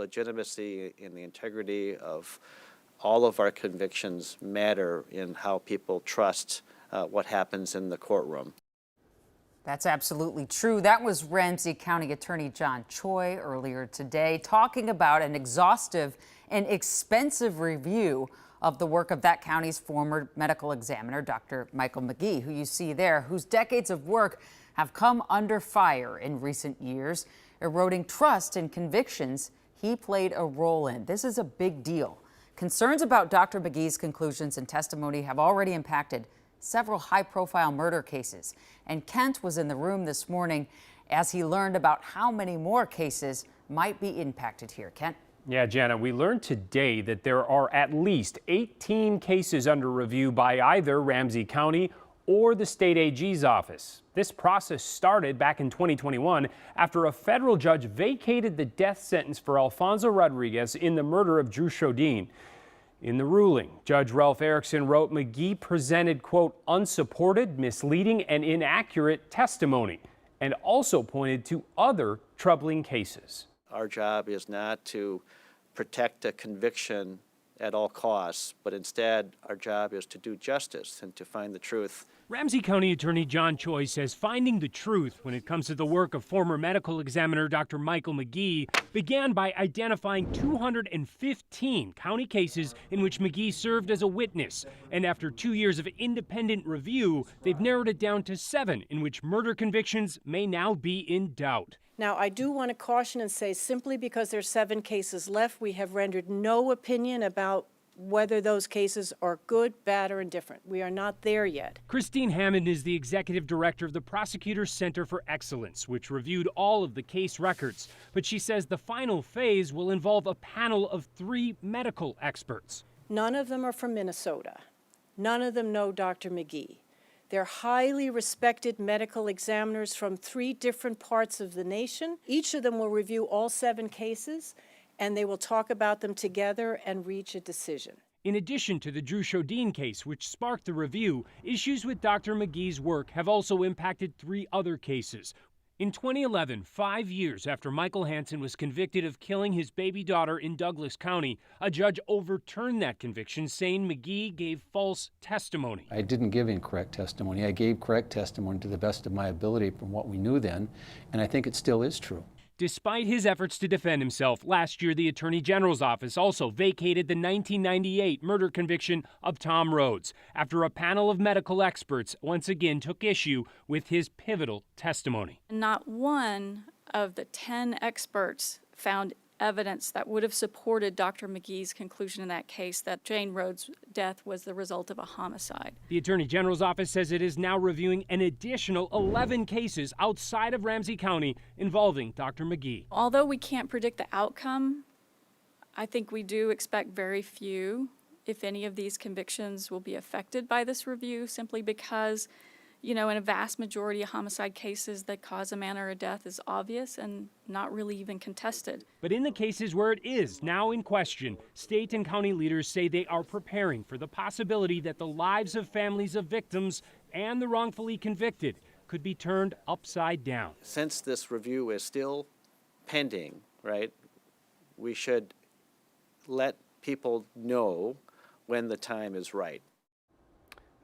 legitimacy and the integrity of all of our convictions matter in how people trust what happens in the courtroom. That's absolutely true. That was Ramsey County Attorney John Choi earlier today talking about an exhaustive and expensive review of the work of that county's former medical examiner, Dr. Michael McGee, who you see there, whose decades of work have come under fire in recent years, eroding trust and convictions he played a role in. This is a big deal. Concerns about Dr. McGee's conclusions and testimony have already impacted several high-profile murder cases. And Kent was in the room this morning as he learned about how many more cases might be impacted here. Kent? Yeah, Jana, we learned today that there are at least 18 cases under review by either Ramsey County or the state AG's office. This process started back in 2021 after a federal judge vacated the death sentence for Alfonso Rodriguez in the murder of Drew Chodine. In the ruling, Judge Ralph Erickson wrote McGee presented, quote, unsupported, misleading, and inaccurate testimony, and also pointed to other troubling cases. Our job is not to protect a conviction at all costs, but instead our job is to do justice and to find the truth. Ramsey County Attorney John Choi says finding the truth when it comes to the work of former medical examiner Dr. Michael McGee began by identifying 215 county cases in which McGee served as a witness. And after 2 years of independent review, they've narrowed it down to 7 in which murder convictions may now be in doubt. Now, I do want to caution and say simply because there's 7 cases left, we have rendered no opinion about whether those cases are good, bad, or indifferent. We are not there yet. Christine Hammond is the executive director of the Prosecutor's Center for Excellence, which reviewed all of the case records. But she says the final phase will involve a panel of 3 medical experts. None of them are from Minnesota. None of them know Dr. McGee. They're highly respected medical examiners from 3 different parts of the nation. Each of them will review all 7 cases, and they will talk about them together and reach a decision. In addition to the Drew Chodine case, which sparked the review, issues with Dr. McGee's work have also impacted 3 other cases. In 2011, 5 years after Michael Hansen was convicted of killing his baby daughter in Douglas County, a judge overturned that conviction, saying McGee gave false testimony. I didn't give incorrect testimony. I gave correct testimony to the best of my ability from what we knew then, and I think it still is true. Despite his efforts to defend himself, last year the Attorney General's office also vacated the 1998 murder conviction of Tom Rhodes after a panel of medical experts once again took issue with his pivotal testimony. Not one of the 10 experts found evidence that would have supported Dr. McGee's conclusion in that case that Jane Rhodes' death was the result of a homicide. The Attorney General's office says it is now reviewing an additional 11 cases outside of Ramsey County involving Dr. McGee. Although we can't predict the outcome, I think we do expect very few, if any, of these convictions will be affected by this review, simply because, you know, in a vast majority of homicide cases, the cause of manner of death is obvious and not really even contested. But in the cases where it is now in question, state and county leaders say they are preparing for the possibility that the lives of families of victims and the wrongfully convicted could be turned upside down. Since this review is still pending, right, we should let people know when the time is right.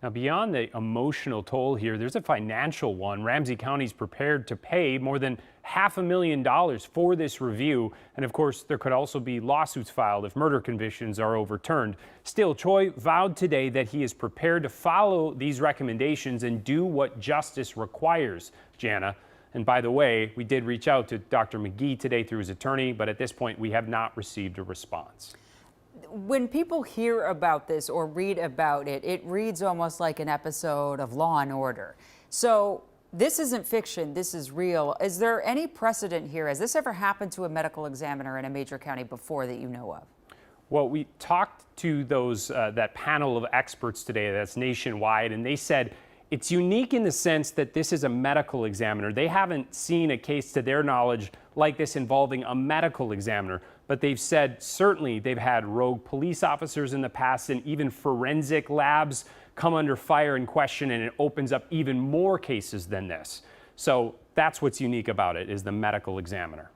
Now, beyond the emotional toll here, there's a financial one. Ramsey County's prepared to pay more than $500,000 for this review. And of course, there could also be lawsuits filed if murder convictions are overturned. Still, Choi vowed today that he is prepared to follow these recommendations and do what justice requires, Jana. And by the way, we did reach out to Dr. McGee today through his attorney, but at this point, we have not received a response. When people hear about this or read about it, it reads almost like an episode of Law and Order. So this isn't fiction, this is real. Is there any precedent here? Has this ever happened to a medical examiner in a major county before that you know of? Well, we talked to that panel of experts today that's nationwide, and they said it's unique in the sense that this is a medical examiner. They haven't seen a case to their knowledge like this involving a medical examiner. But they've said certainly they've had rogue police officers in the past and even forensic labs come under fire and question, and it opens up even more cases than this. So that's what's unique about it, is the medical examiner.